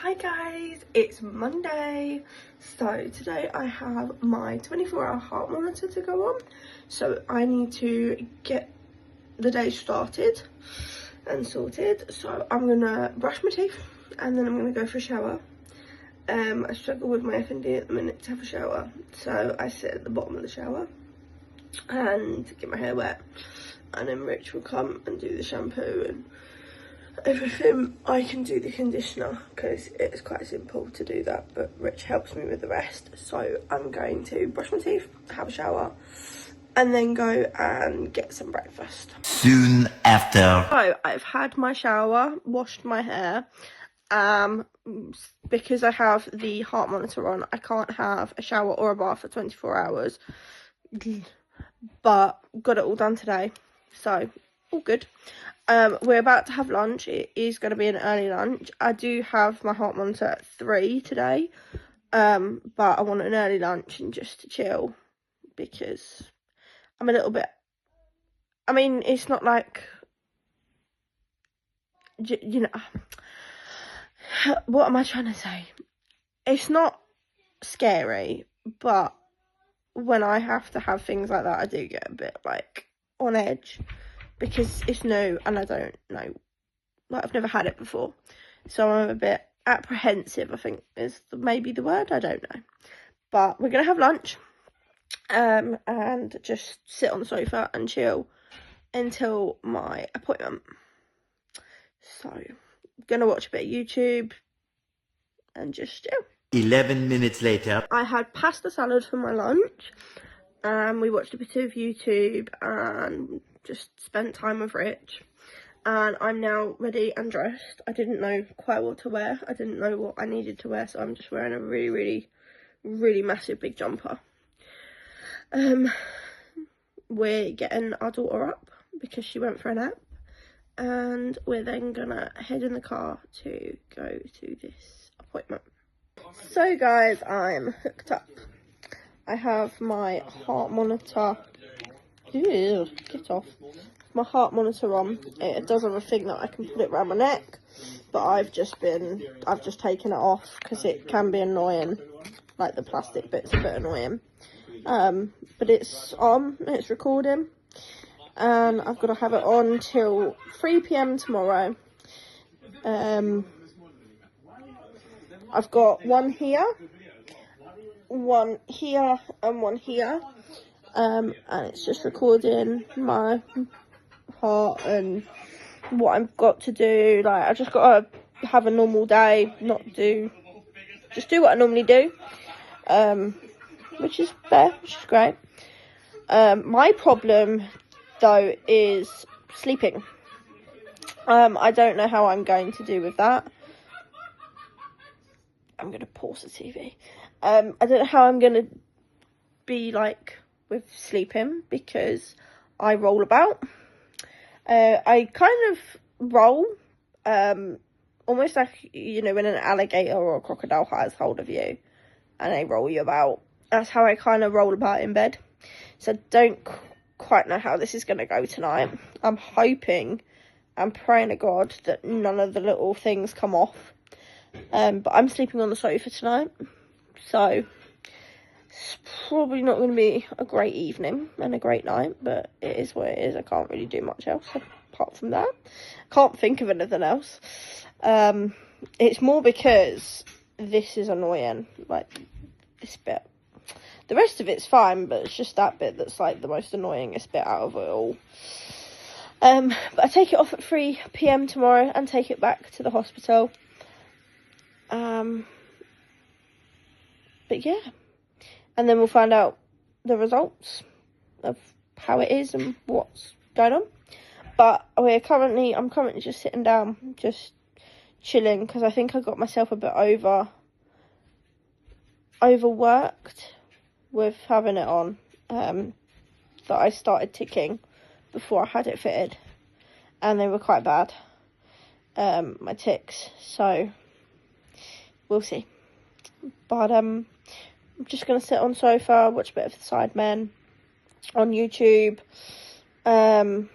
Hi guys, it's Monday. So today I have my 24-hour heart monitor to go on. So I need to get the day started and sorted. So I'm gonna brush my teeth and then I'm gonna go for a shower. I struggle with my F&D at the minute to have a shower. So I sit at the bottom of the shower and get my hair wet. And then Rich will come and do the shampoo and everything. I can do the conditioner because it's quite simple to do that, but Rich helps me with the rest. So I'm going to brush my teeth, have a shower, and then go and get some breakfast. Soon after. So I've had my shower, washed my hair. Because I have the heart monitor on, I can't have a shower or a bath for 24 hours. But got it all done today, so all good. We're about to have lunch. It is going to be an early lunch. I do have my heart monitor at 3 today, but I want an early lunch and just to chill because I'm a little bit, I mean, it's not like, you know, what am I trying to say? It's not scary, but when I have to have things like that, I do get a bit like on edge because it's new and I don't know. Like, I've never had it before, so I'm a bit apprehensive, I think is maybe the word, I don't know. But we're gonna have lunch and just sit on the sofa and chill until my appointment. So I'm gonna watch a bit of YouTube and just chill. 11 minutes later. I had pasta salad for my lunch and we watched a bit of YouTube and just spent time with Rich. And I'm now ready and dressed. I didn't know quite what to wear. I didn't know what I needed to wear, so I'm just wearing a really massive big jumper. We're getting our daughter up because she went for a nap, and we're then gonna head in the car to go to this appointment. So guys, I'm hooked up. I have my heart monitor. Ew, get off. My heart monitor on. It does have a thing that I can put it around my neck, but I've just taken it off because it can be annoying. Like, the plastic bit's a bit annoying. But it's on, it's recording, and I've got to have it on till 3 PM tomorrow. I've got one here, and one here, and it's just recording my heart and what I've got to do. Like, I just got to have a normal day, just do what I normally do, which is fair, which is great. My problem though is sleeping. I don't know how I'm going to do with that. I'm going to pause the TV. I don't know how I'm going to be like with sleeping because I roll about. I kind of roll, almost like, you know, when an alligator or a crocodile has hold of you and they roll you about. That's how I kind of roll about in bed. So I don't quite know how this is going to go tonight. I'm hoping and praying to God that none of the little things come off. But I'm sleeping on the sofa tonight, so it's probably not going to be a great evening and a great night, but it is what it is. I can't really do much else apart from that. Can't think of anything else. It's more because this is annoying, like this bit. The rest of it's fine, but it's just that bit that's like the most annoyingest bit out of it all. But I take it off at 3 PM tomorrow and take it back to the hospital. But yeah, and then we'll find out the results of how it is and what's going on. But I'm currently just sitting down, just chilling, because I think I got myself a bit overworked with having it on, that I started ticking before I had it fitted, and they were quite bad, my ticks, so we'll see. But I'm just going to sit on the sofa, watch a bit of The Sidemen on YouTube, and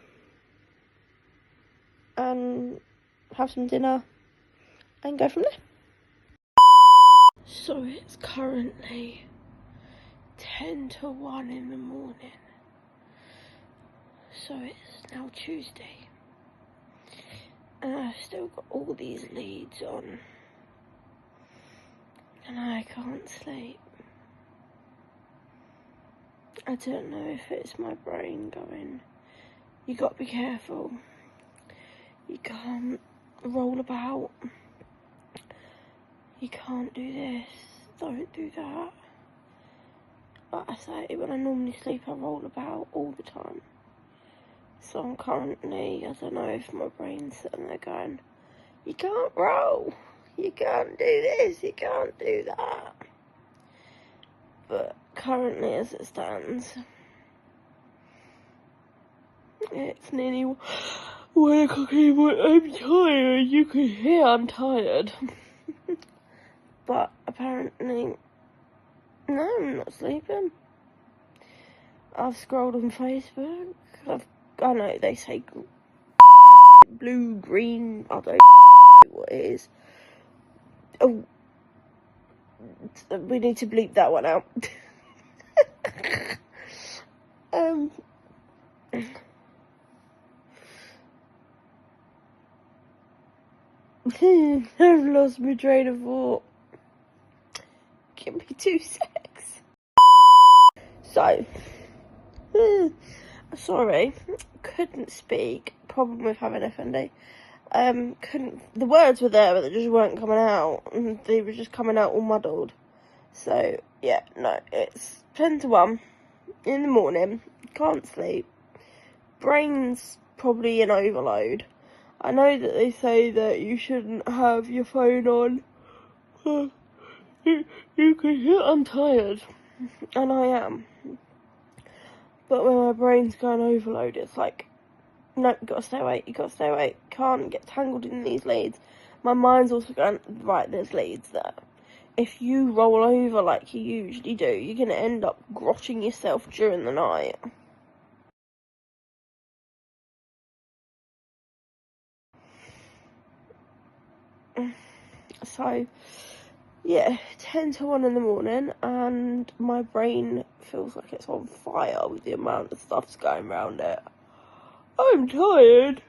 have some dinner and go from there. So it's currently 10 to 1 in the morning. So it's now Tuesday. And I've still got all these leads on. And I can't sleep. I don't know if it's my brain going, you got to be careful. You can't roll about. You can't do this. Don't do that. Like I say, when I normally sleep, I roll about all the time. So I'm currently, I don't know if my brain's sitting there going, you can't roll. You can't do this. You can't do that. But currently, as it stands, it's nearly 1 o'clock in the morning. I'm tired. You can hear I'm tired. But apparently, no, I'm not sleeping. I've scrolled on Facebook. I know they say blue, green, I don't know what it is. Oh, we need to bleep that one out. I've lost my train of thought. Give me 2 secs. So, sorry, couldn't speak. Problem with having FND. The words were there, but they just weren't coming out. And they were just coming out all muddled. So, yeah, no, it's 10 to 1 in the morning. Can't sleep. Brain's probably in overload. I know that they say that you shouldn't have your phone on. You can hear I'm tired. And I am. But when my brain's going overload, it's like, no, you gotta stay awake, you gotta stay awake. Can't get tangled in these leads. My mind's also going, right, there's leads there. If you roll over like you usually do, you're gonna end up grotting yourself during the night. So, yeah, 10 to 1 in the morning, and my brain feels like it's on fire with the amount of stuff's going around it. I'm tired.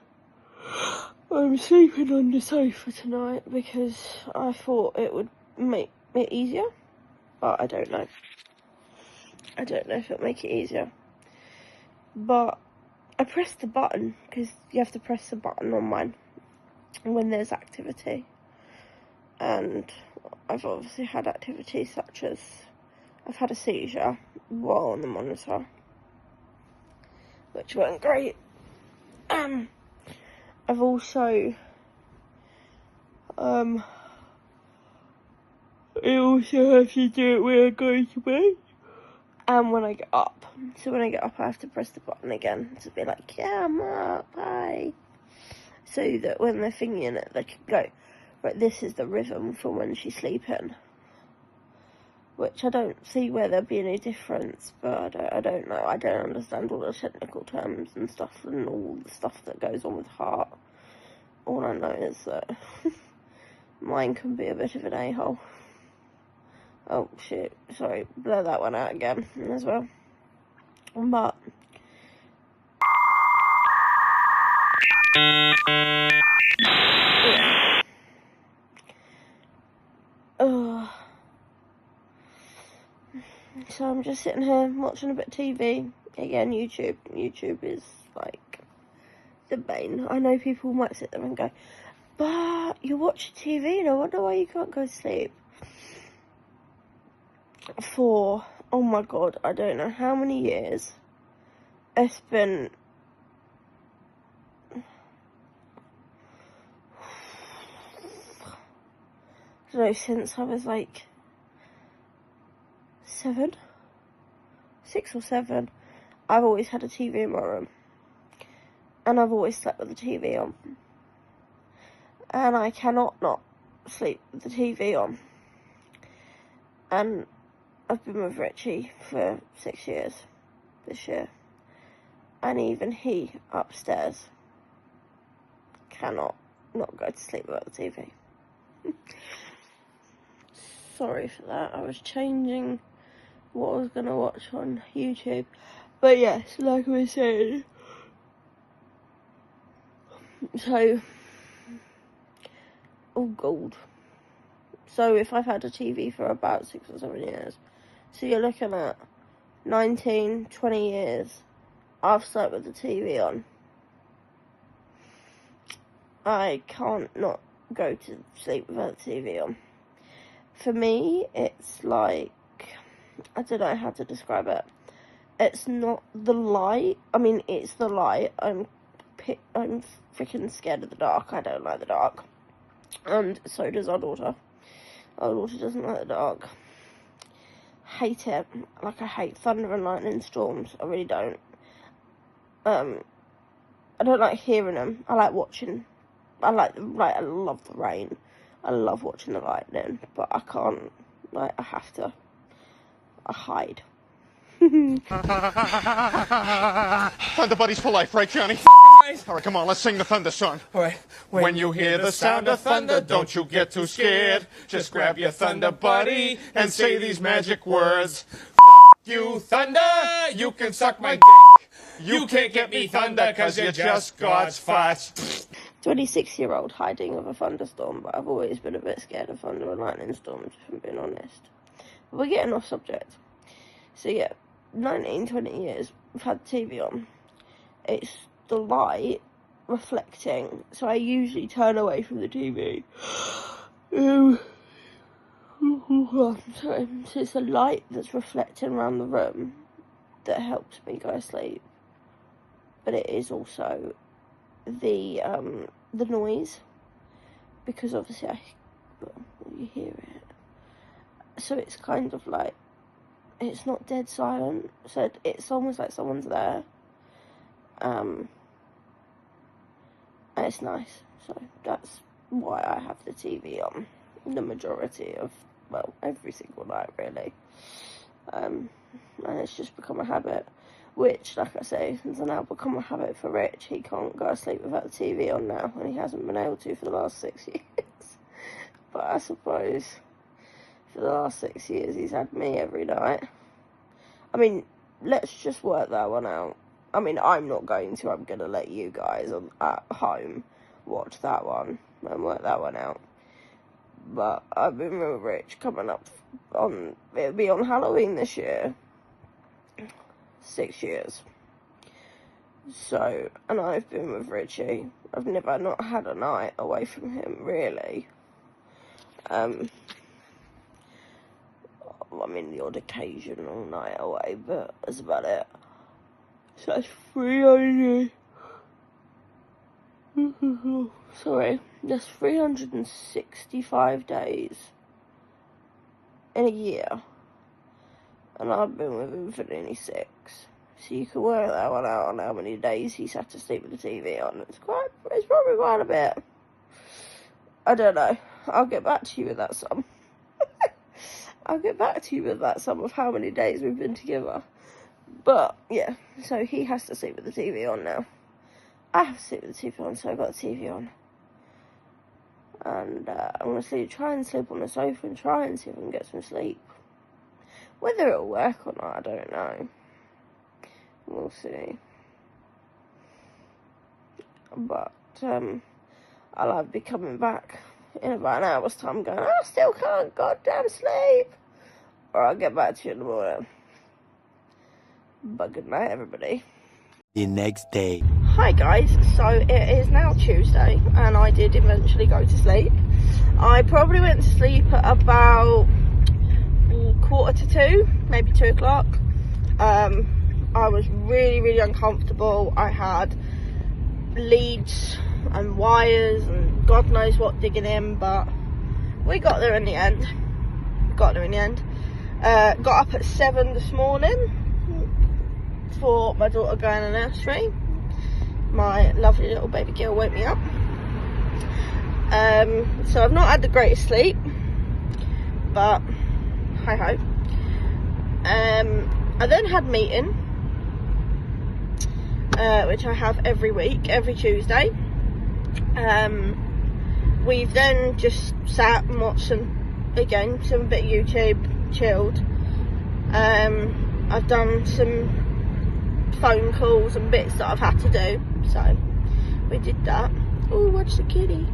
I'm sleeping on the sofa tonight because I thought it would make it easier, but I don't know. I don't know if it'll make it easier. But I pressed the button, because you have to press the button on mine when there's activity. And I've obviously had activity such as I've had a seizure while on the monitor, which weren't great. I've also I also have to do it when I go to bed and when I get up. So when I get up, I have to press the button again to be like, yeah, I'm up, hi. So that when they're thinking it, they can go, right, this is the rhythm for when she's sleeping. Which I don't see where there'd be any difference, but I don't know. I don't understand all the technical terms and stuff and all the stuff that goes on with heart. All I know is that mine can be a bit of an a-hole. Oh shit, sorry, blur that one out again as well. But yeah. So I'm just sitting here watching a bit of TV. Again, YouTube. YouTube is like the bane. I know people might sit there and go, but you're watching TV, and I wonder why you can't go to sleep. For, oh my god, I don't know how many years. It's been I don't know, since I was like 6 or 7, I've always had a TV in my room. And I've always slept with the TV on. And I cannot not sleep with the TV on. And I've been with Richie for 6 years this year. And even he, upstairs, cannot not go to sleep without the TV. sorry for that. I was changing what I was going to watch on YouTube. But yes, like I was saying. So, oh god. So if I've had a TV for about 6 or 7 years, so you're looking at 19, 20 years, I've slept with the TV on. I can't not go to sleep without the TV on. For me, it's like, I don't know how to describe it. It's not the light. I mean, it's the light. I'm freaking scared of the dark. I don't like the dark. And so does our daughter. Our daughter doesn't like the dark. Hate it. Like, I hate thunder and lightning storms. I really don't. I don't like hearing them. I like watching. I love the rain. I love watching the lightning. But I can't. Like, I have to. I hide. Thunder Buddies for life, right, Johnny? Right. All right, come on, let's sing the thunder song. All right. When you hear the sound of thunder, don't you get too scared. Just grab your Thunder Buddy and say these magic words. You, thunder, you can suck my dick. You can't get me thunder, cause you're just God's farts. 26-year-old hiding of a thunderstorm, but I've always been a bit scared of thunder and lightning storms, if I'm being honest. But we're getting off subject. So yeah, 19, 20 years, we've had the TV on. It's the light reflecting, so I usually turn away from the TV. Sorry. So it's the light that's reflecting around the room that helps me go to sleep. But it is also the noise, because obviously you hear it. So it's kind of like, it's not dead silent, so it's almost like someone's there. And it's nice, so that's why I have the TV on the majority of, well, every single night really. And it's just become a habit, which, like I say, has now become a habit for Rich. He can't go to sleep without the TV on now, and he hasn't been able to for the last 6 years. But I suppose for the last 6 years he's had me every night. I mean, let's just work that one out. I mean, I'm not going to. I'm going to let you guys at home watch that one and work that one out. But I've been with Rich coming up on, it'll be on Halloween this year. 6 years. So, and I've been with Richie. I've never not had a night away from him, really. I mean, the odd occasional night away, but that's about it. So that's 300. Sorry, that's 365 days in a year. And I've been with him for nearly 6. So you can work that one out on how many days he's had to sleep with the TV on. It's probably quite a bit. I don't know. I'll get back to you with that sum. I'll get back to you with that sum of how many days we've been together. But, yeah. So he has to sleep with the TV on now. I have to sleep with the TV on, so I've got the TV on. And I'm going to try and sleep on the sofa and try and see if I can get some sleep. Whether it'll work or not, I don't know. We'll see. But I'll be coming back in about an hour's time going, I still can't goddamn sleep. Or I'll get back to you in the morning. But good night, everybody. The next day. Hi guys, so it is now Tuesday and I did eventually go to sleep. I probably went to sleep at about 1:45, maybe 2 o'clock. I was really uncomfortable. I had leads and wires and God knows what digging in, but we got there in the end. Got up at 7 this morning for my daughter going to nursery. My lovely little baby girl woke me up. So I've not had the greatest sleep, but hi ho. I then had a meeting, which I have every week, every Tuesday. We've then just sat and watched some again, some bit of YouTube, chilled. I've done some phone calls and bits that I've had to do, so we did that. Oh, watch the kitty.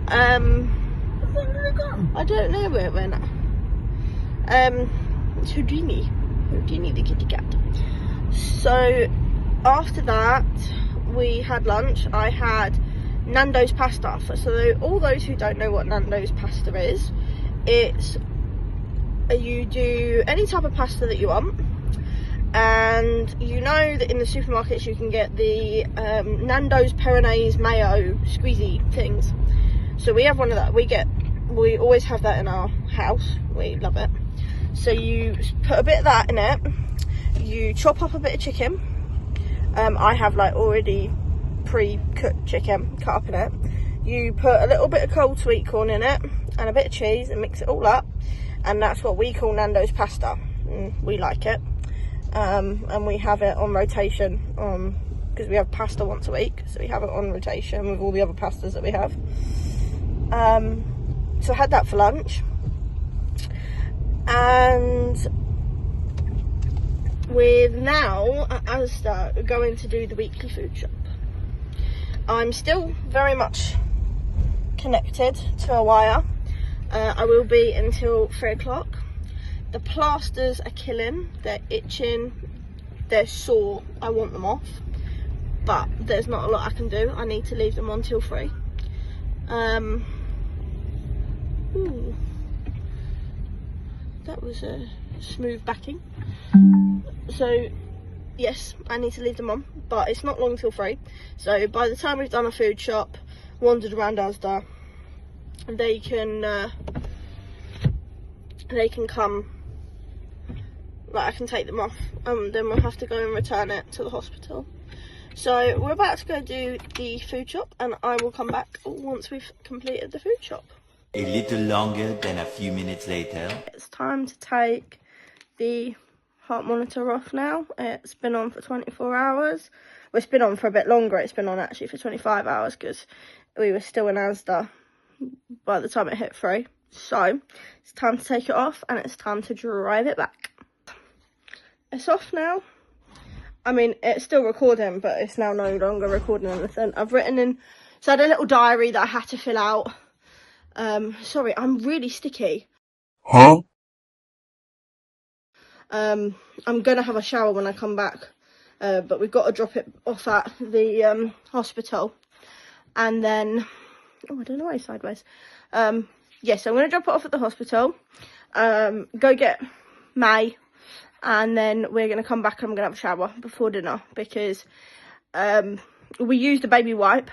Where did it go? I don't know where it went. It's Houdini the kitty cat. So after that we had lunch. I had Nando's pasta. So all those who don't know what Nando's pasta is, it's you do any type of pasta that you want, and you know that in the supermarkets you can get the Nando's Peronaise mayo squeezy things. So we have one of that. We always have that in our house. We love it. So you put a bit of that in it. You chop up a bit of chicken. I have like already pre-cooked chicken cut up in it. You put a little bit of cold sweet corn in it and a bit of cheese and mix it all up, and that's what we call Nando's pasta. We like it, and we have it on rotation because we have pasta once a week, so we have it on rotation with all the other pastas that we have. So I had that for lunch, and with now at Asda going to do the weekly food shop. I'm still very much connected to a wire. I will be until 3 o'clock. The plasters are killing, they're itching, they're sore, I want them off, but there's not a lot I can do. I need to leave them on till 3. Ooh, that was a smooth backing. So yes, I need to leave them on, but it's not long till 3. So by the time we've done a food shop, wandered around Asda, they can come, like I can take them off, then we'll have to go and return it to the hospital. So we're about to go do the food shop, and I will come back once we've completed the food shop. A little longer than a few minutes later. It's time to take the heart monitor off now. It's been on for 24 hours. Well, it's been on for a bit longer. It's been on actually for 25 hours because we were still in Asda by the time it hit 3. So it's time to take it off, and it's time to drive it back. It's off now. I mean, it's still recording, but it's now no longer recording anything. I've written in, so I had a little diary that I had to fill out. Sorry, I'm really sticky. Huh? I'm gonna have a shower when I come back, but we've got to drop it off at the hospital, and then I don't know why sideways. Yes, I'm gonna drop it off at the hospital, go get May, and then we're gonna come back and I'm gonna have a shower before dinner because we used a baby wipe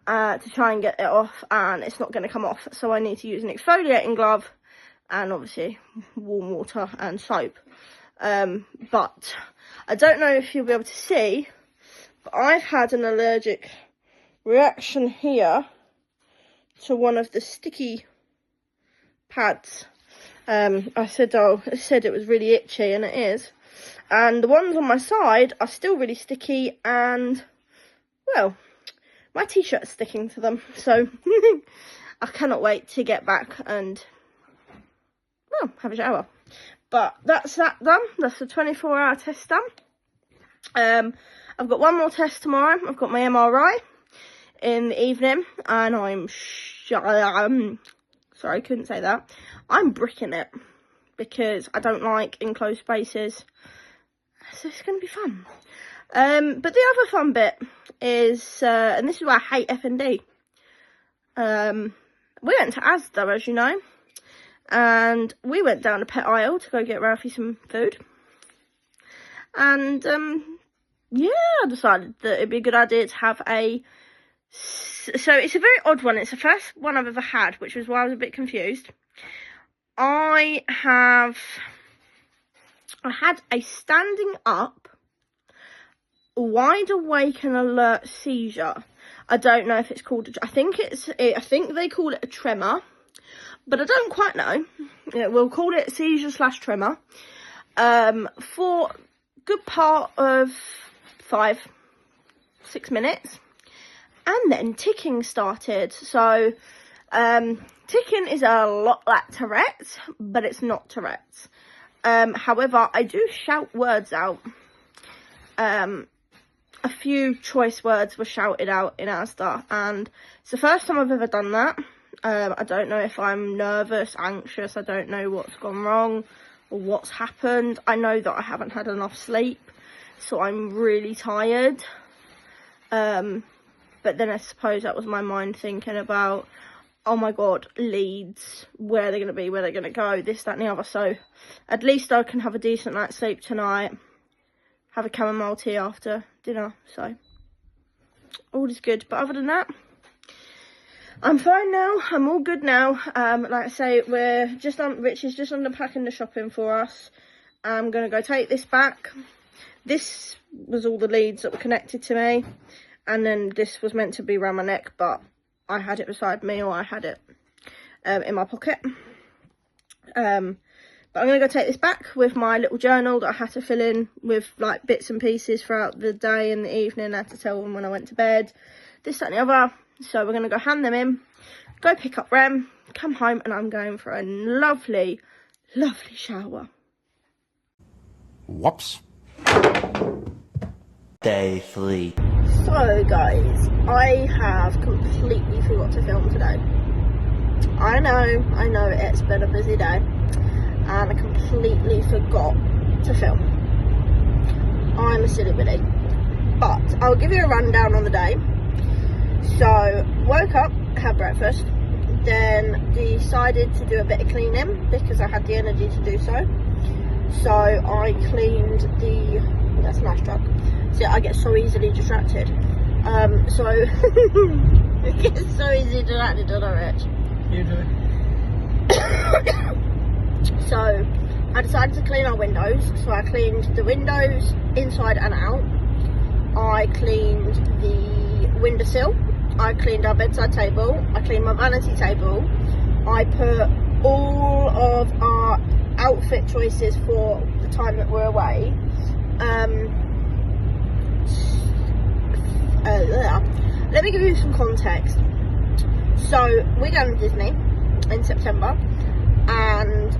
to try and get it off, and it's not going to come off, so I need to use an exfoliating glove and obviously warm water and soap. But I don't know if you'll be able to see, but I've had an allergic reaction here to one of the sticky pads. I said it was really itchy, and it is, and the ones on my side are still really sticky, and well, my t-shirt's sticking to them, so I cannot wait to get back and, well, have a shower. But that's that done. That's the 24-hour test done. I've got one more test tomorrow. I've got my MRI in the evening, and I'm sorry, couldn't say that. I'm bricking it because I don't like enclosed spaces, so it's going to be fun. But the other fun bit is, and this is why I hate F&D, we went to Asda, as you know, and we went down to Pet Aisle to go get Ralphie some food, and yeah, I decided that it'd be a good idea to have so it's a very odd one. It's the first one I've ever had, which was why I was a bit confused. I had a standing up, wide awake and alert seizure. I don't know if it's called, I think they call it a tremor, but I don't quite know. Yeah, we'll call it seizure/tremor. For a good part of 5-6 minutes, and then ticking started. So Ticking is a lot like Tourette's, but it's not Tourette's. However, I do shout words out. A few choice words were shouted out in Asda, and it's the first time I've ever done that. I don't know if I'm nervous, anxious, I don't know what's gone wrong or what's happened. I know that I haven't had enough sleep, so I'm really tired. But then I suppose that was my mind thinking about, oh my god, Leeds, where they're going to be, where they're going to go, this, that and the other. So at least I can have a decent night's sleep tonight, have a chamomile tea after dinner, so all is good. But other than that, I'm fine now, I'm all good now. Like I say, Rich is just unpacking the shopping for us. I'm going to go take this back. This was all the leads that were connected to me, and then this was meant to be around my neck, but I had it beside me, or I had it in my pocket. But I'm going to go take this back with my little journal that I had to fill in with like bits and pieces throughout the day and the evening. I had to tell them when I went to bed, this, that and the other. So we're going to go hand them in, go pick up Rem, come home, and I'm going for a lovely, lovely shower. Whoops. Day 3. So guys, I have completely forgot to film today. I know it's been a busy day, and I completely forgot to film. I'm a silly bitty. But I'll give you a rundown on the day. So, woke up, had breakfast, then decided to do a bit of cleaning because I had the energy to do so. So I cleaned that's a nice truck. See, I get so easily distracted. I get so easily distracted, don't I, Rich? You do. So I decided to clean our windows. So I cleaned the windows inside and out. I cleaned the windowsill. I cleaned our bedside table. I cleaned my vanity table. I put all of our outfit choices for the time that we're away. Let me give you some context. So we're going to Disney in September, and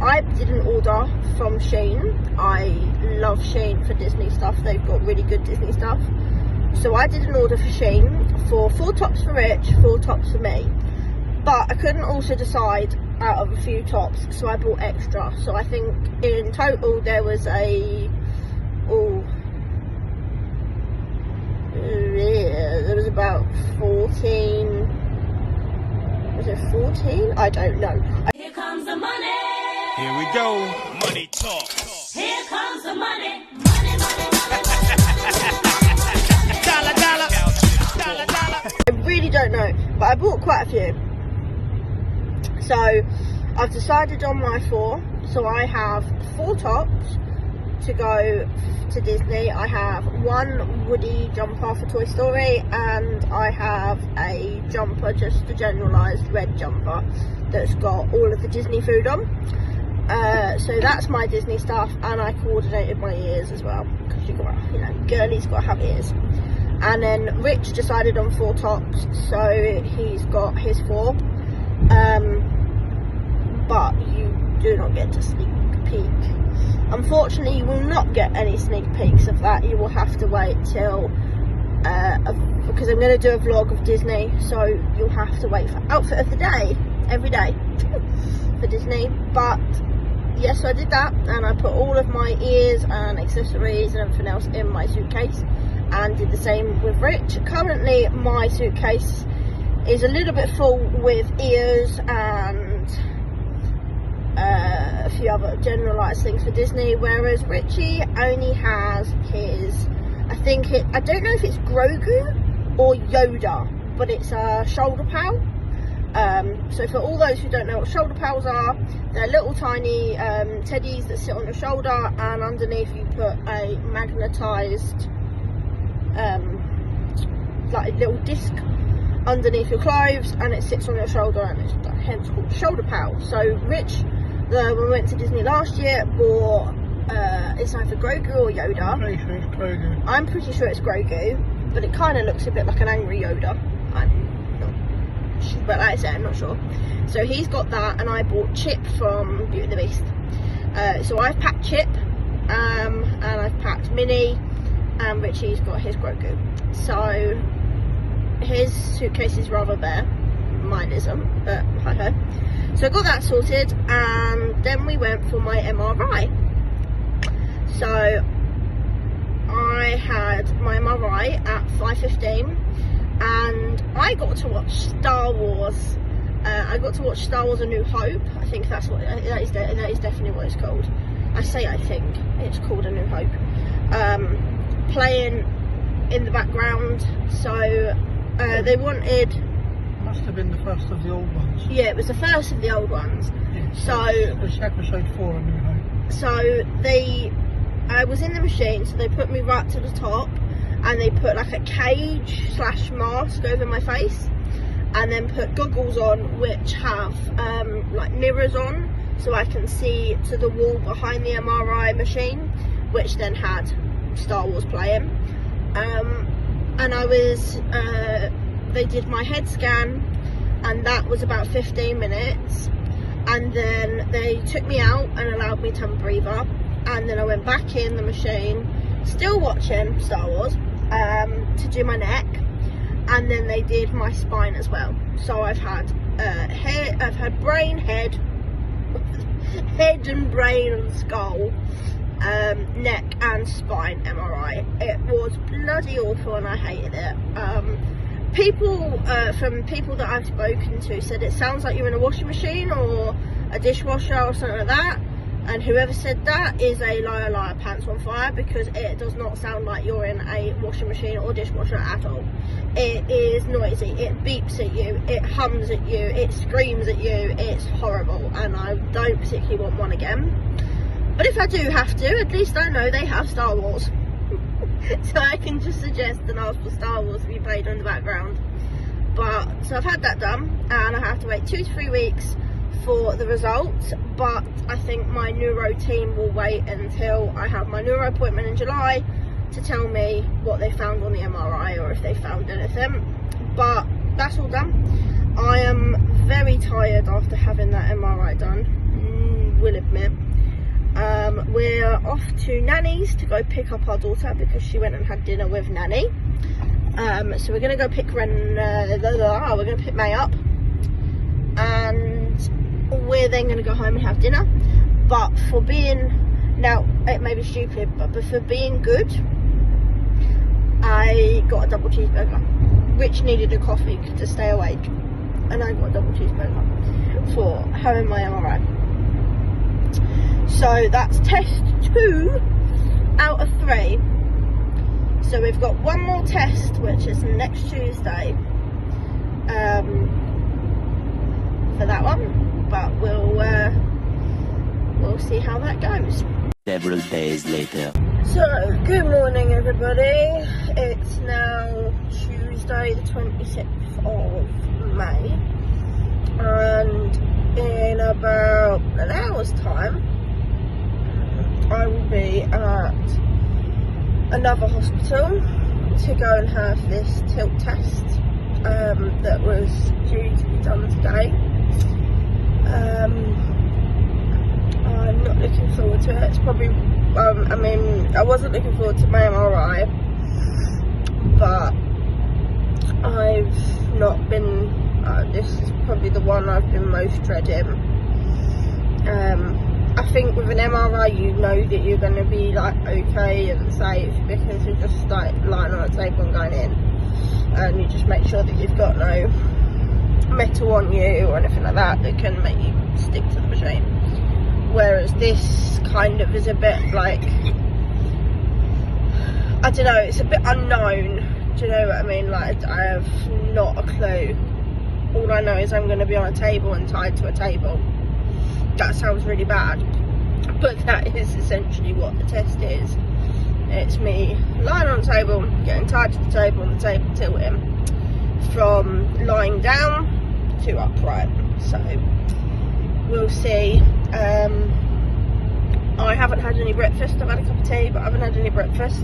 I didn't order from Shein. I love Shein for Disney stuff. They've got really good Disney stuff. So I did an order for Shein for 4 tops for Rich, 4 tops for me. But I couldn't also decide out of a few tops, so I bought extra. So I think in total there was there was about 14. Was it 14? I don't know. Here comes the money. Here we go. Money talk. Here comes the money. Money, money, money. Dollar, dollar. Dollar, dollar. I really don't know, but I bought quite a few. So I've decided on my 4. So I have 4 tops to go to Disney. I have 1 Woody jumper for Toy Story, and I have a jumper, just a generalised red jumper that's got all of the Disney food on. So that's my Disney stuff, and I coordinated my ears as well, because you got, girlies got to have ears. And then Rich decided on 4 tops, so he's got his 4. But you do not get to sneak peek. Unfortunately, you will not get any sneak peeks of that. You will have to wait till because I'm going to do a vlog of Disney, so you'll have to wait for outfit of the day every day for Disney. But yes, I did that, and I put all of my ears and accessories and everything else in my suitcase, and did the same with Rich. Currently my suitcase is a little bit full with ears and a few other generalised things for Disney, whereas Richie only has his, I don't know if it's Grogu or Yoda, but it's a shoulder pal. So for all those who don't know what shoulder pals are, they're little tiny teddies that sit on your shoulder, and underneath you put a magnetised like a little disc underneath your clothes, and it sits on your shoulder, and it's hence called shoulder pal. So Rich, when we went to Disney last year, bought it's either Grogu or Yoda. I'm pretty sure it's Grogu. I'm pretty sure it's Grogu, but it kind of looks a bit like an angry Yoda. I'm not but like I said, I'm not sure. So he's got that, and I bought Chip from Beauty and the Beast. So I've packed Chip, and I've packed Minnie, and Richie's got his Grogu. So his suitcase is rather bare, mine isn't, but hi-ho. So I got that sorted, and then we went for my MRI. So I had my MRI at 5:15, and I got to watch Star Wars. I got to watch Star Wars: A New Hope. I think that's what that is definitely what it's called. I think it's called A New Hope. Playing in the background. So they wanted. Must have been the first of the old ones. Yeah, it was the first of the old ones. Yeah, So it's episode 4, A New Hope. So I was in the machine, so they put me right to the top, and they put like a cage / mask over my face, and then put goggles on which have like mirrors on, so I can see to the wall behind the MRI machine, which then had Star Wars playing. And I was they did my head scan, and that was about 15 minutes, and then they took me out and allowed me to have a breather, and then I went back in the machine, still watching Star Wars, to do my neck, and then they did my spine as well. So I've had I've had brain, head and brain and skull, neck and spine MRI. It was bloody awful, and I hated it. From people that I've spoken to said it sounds like you're in a washing machine or a dishwasher or something like that, and whoever said that is a liar pants on fire, because it does not sound like you're in a washing machine or dishwasher at all. It is noisy, it beeps at you, it hums at you, it screams at you. It's horrible, and I don't particularly want one again. But if I do have to, at least I know they have Star Wars. So I can just suggest and ask for Star Wars to be played in the background. But so I've had that done, and I have to wait 2 to 3 weeks for the results. But I think my neuro team will wait until I have my neuro appointment in July to tell me what they found on the MRI, or if they found anything. But that's all done. I am very tired after having that MRI done, will admit. We're off to Nanny's to go pick up our daughter, because she went and had dinner with Nanny. So we're going to go pick we're going to pick May up, and we're then going to go home and have dinner. But for being, now it may be stupid, but for being good, I got a double cheeseburger. Rich needed a coffee to stay awake, and I got a double cheeseburger for having my MRI. So that's test 2 out of 3. So we've got one more test, which is next Tuesday, for that one. But we'll see how that goes. Several days later. So good morning, everybody. It's now Tuesday, the 26th of May, and in about an hour's time, I will be at another hospital to go and have this tilt test that was due to be done today. I'm not looking forward to it. It's probably, I mean, I wasn't looking forward to my MRI, but I've not been, this is probably the one I've been most dreading. I think with an MRI you know that you're going to be like okay and safe, because you're just like lying on a table and going in, and you just make sure that you've got no metal on you or anything like that that can make you stick to the machine. Whereas this kind of is a bit like, I don't know, it's a bit unknown. Do you know what I mean? Like, I have not a clue. All I know is I'm going to be on a table and tied to a table. That sounds really bad, but that is essentially what the test is. It's me lying on a table, getting tied to the table, and the table tilting from lying down to upright. So we'll see. I haven't had any breakfast. I've had a cup of tea, but I haven't had any breakfast,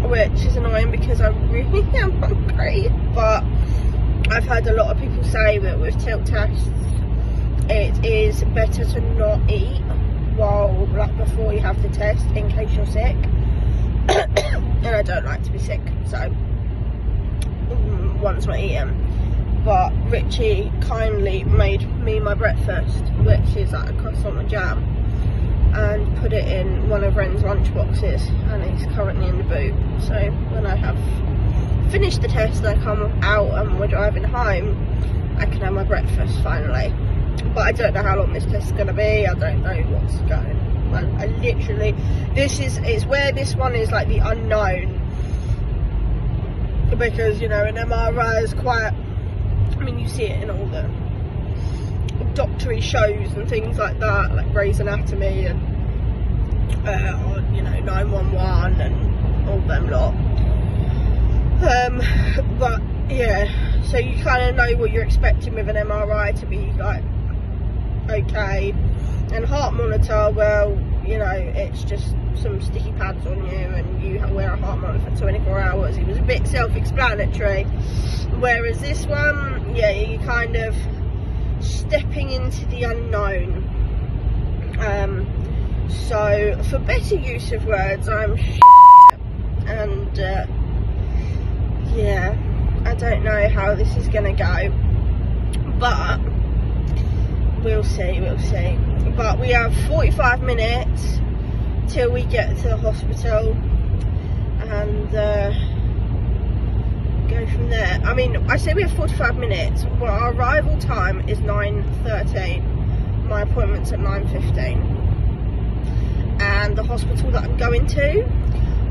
which is annoying because I really am hungry. But I've heard a lot of people say that with tilt tests it is better to not eat while, like, before you have the test, in case you're sick. And I don't like to be sick, so one's not eating. But Richie kindly made me my breakfast, which is like a croissant and jam, and put it in one of Ren's lunch boxes, and it's currently in the boot. So when I have finished the test and I come out and we're driving home, I can have my breakfast finally. But I don't know how long this test is going to be. I don't know what's going. I literally, it's where this one is like the unknown, because, you know, an MRI is quite, I mean, you see it in all the doctory shows and things like that, like Grey's Anatomy and you know, 911 and all them lot. But yeah, so you kind of know what you're expecting with an MRI to be like okay. And heart monitor, well, you know, it's just some sticky pads on you and you wear a heart monitor for 24 hours. It was a bit self-explanatory. Whereas this one, yeah, you're kind of stepping into the unknown. So, for better use of words, I'm and yeah, I don't know how this is going to go, but we'll see. But we have 45 minutes till we get to the hospital and go from there. I mean, I say we have 45 minutes, well, our arrival time is 9:13. My appointment's at 9:15. And the hospital that I'm going to,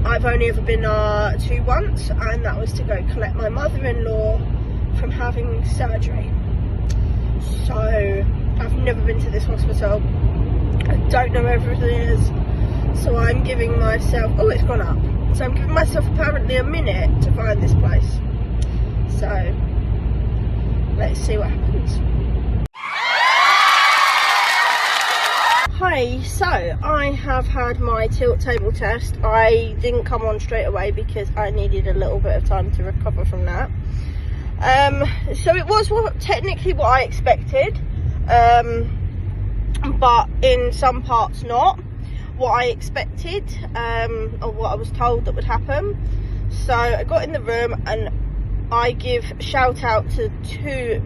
I've only ever been to once, and that was to go collect my mother-in-law from having surgery. So I've never been to this hospital. I don't know where everything is. So I'm giving myself, oh, it's gone up. So I'm giving myself apparently a minute to find this place. So let's see what happens. Hi, so I have had my tilt table test. I didn't come on straight away because I needed a little bit of time to recover from that. So it was technically what I expected, but in some parts not what I expected, or what I was told that would happen. So I got in the room and I give shout out to two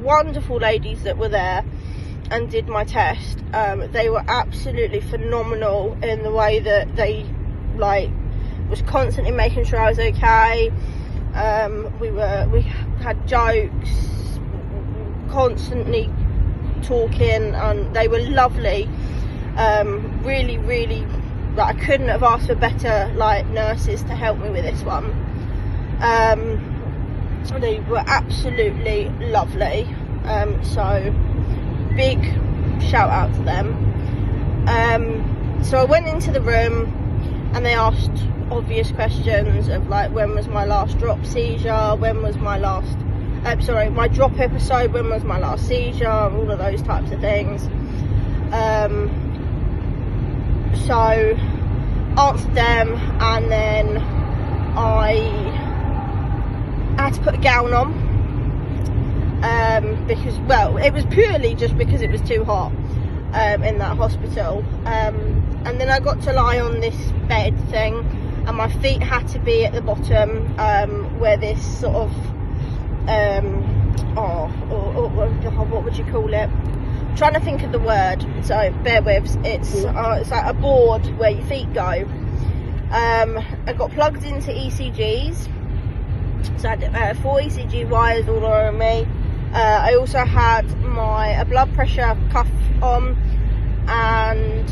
wonderful ladies that were there and did my test. They were absolutely phenomenal in the way that they was constantly making sure I was okay. We had jokes, constantly talking, and they were lovely. Really, I couldn't have asked for better nurses to help me with this one. They were absolutely lovely. So big shout out to them. So I went into the room and they asked obvious questions of when was my last drop seizure, when was my last my drop episode, when was my last seizure, all of those types of things. So answered them, and then I had to put a gown on. Because, well, it was purely just because it was too hot in that hospital. And then I got to lie on this bed thing, and my feet had to be at the bottom, where this sort of what would you call it? I'm trying to think of the word, so bear with. It's like a board where your feet go. I got plugged into ECGs, so I had 4 ECG wires all around me. I also had a blood pressure cuff on, and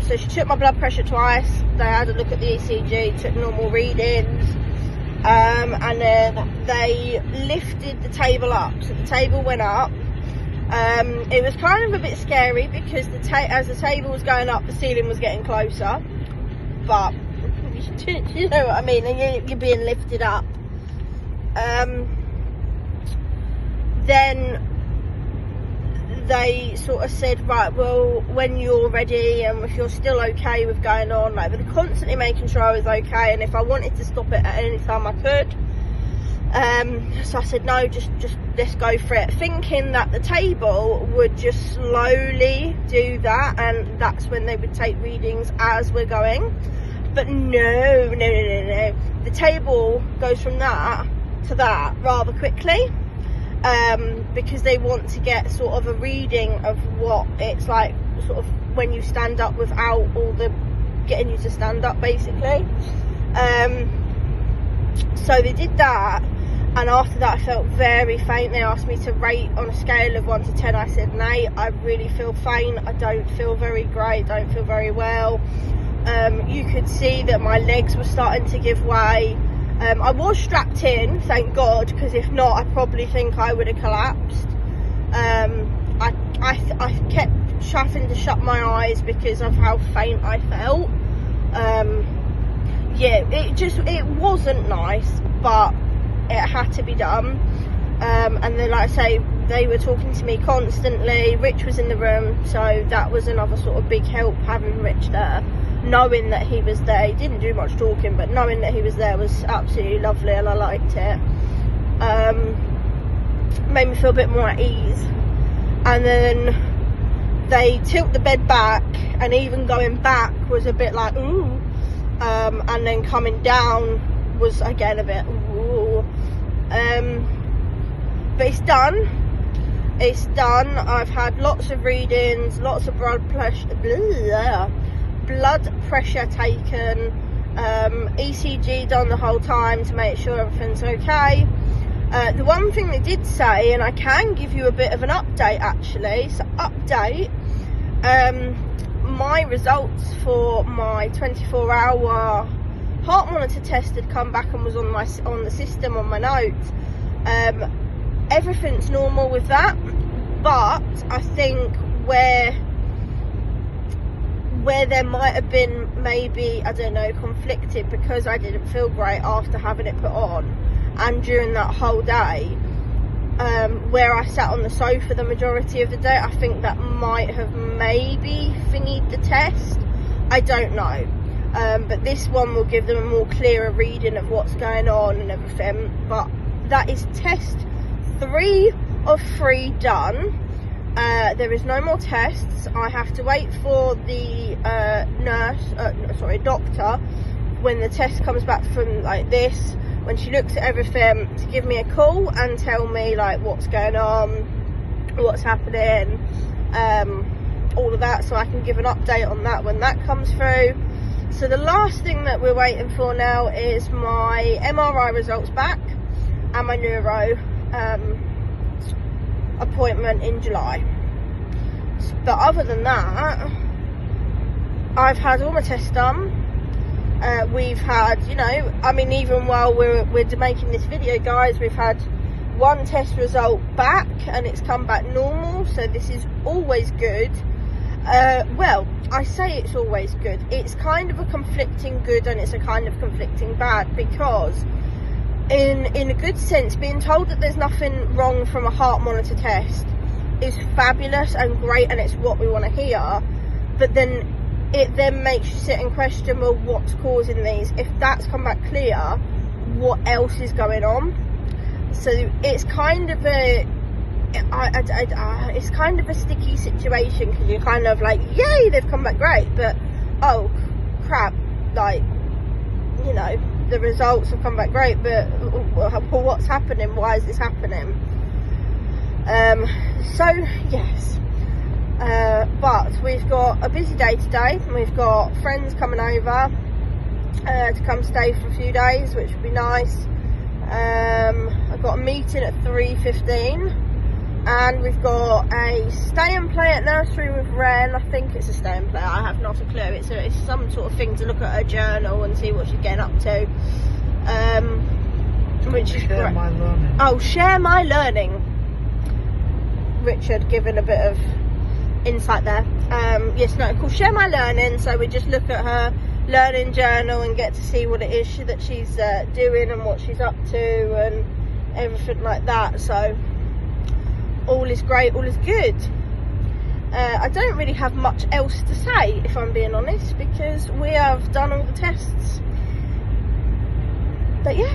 so she took my blood pressure twice. They had a look at the ECG, took normal readings, and then they lifted the table up. So the table went up. It was kind of a bit scary because as the table was going up, the ceiling was getting closer. But you know what I mean, and you're being lifted up. Then they sort of said, right, well, when you're ready and if you're still okay with going on, but they're constantly making sure I was okay, and if I wanted to stop it at any time I could. So I said, no, just let's go for it, thinking that the table would just slowly do that, and that's when they would take readings as we're going. But no. The table goes from that to that rather quickly, because they want to get sort of a reading of what it's like, sort of when you stand up without all the getting you to stand up, basically. So they did that, and after that I felt very faint. They asked me to rate on a scale of 1 to 10. I said an 8. I really feel faint. I don't feel very great, don't feel very well. You could see that my legs were starting to give way. I was strapped in, thank God, because if not, I probably think I would have collapsed. I kept having to shut my eyes because of how faint I felt. Yeah, it wasn't nice, but it had to be done. And then, like I say, they were talking to me constantly. Rich was in the room, so that was another sort of big help, having Rich there. Knowing that he was there, he didn't do much talking, but knowing that he was there was absolutely lovely, and I liked it. Made me feel a bit more at ease. And then they tilt the bed back, and even going back was a bit like ooh, and then coming down was again a bit ooh. But it's done. It's done. I've had lots of readings, lots of blood pressure taken, ECG done the whole time to make sure everything's okay. The one thing they did say, and I can give you a bit of an update actually, so update, my results for my 24-hour heart monitor test had come back and was on the system on my notes. Everything's normal with that, but I think where there might have been maybe, I don't know, conflicted, because I didn't feel great after having it put on, and during that whole day, where I sat on the sofa the majority of the day, I think that might have maybe thingied the test. I don't know. But this one will give them a more clearer reading of what's going on and everything. But that is test 3 of 3 done. There is no more tests. I have to wait for the doctor, when the test comes back from like this, when she looks at everything, to give me a call and tell me like what's going on, what's happening, all of that, so I can give an update on that when that comes through. So the last thing that we're waiting for now is my MRI results back and my neuro appointment in July. But other than that, I've had all my tests done. We've had, you know, I mean, even while we're making this video, guys, we've had 1 test result back and it's come back normal, so this is always good. Well, I say it's always good. It's kind of a conflicting good and it's a kind of conflicting bad, because in a good sense, being told that there's nothing wrong from a heart monitor test is fabulous and great, and it's what we want to hear. But then it then makes you sit and question, well, what's causing these? If that's come back clear, what else is going on? So it's kind of it's kind of a sticky situation, because you're kind of like, yay, they've come back great, but oh crap, like, you know, the results have come back great, but what's happening? Why is this happening? So yes, but we've got a busy day today. We've got friends coming over to come stay for a few days, which would be nice. I've got a meeting at 3:15, and we've got a stay and play at nursery with Ren. I think it's a stay and play, I have not a clue. It's some sort of thing to look at her journal and see what she's getting up to, which is Share great. my learning. Oh, share my learning. Richard giving a bit of insight there. Yes, no, cool. Share my learning. So we just look at her learning journal and get to see what it is that she's doing and what she's up to and everything like that. So all is great, all is good. I don't really have much else to say, if I'm being honest, because we have done all the tests. But yeah.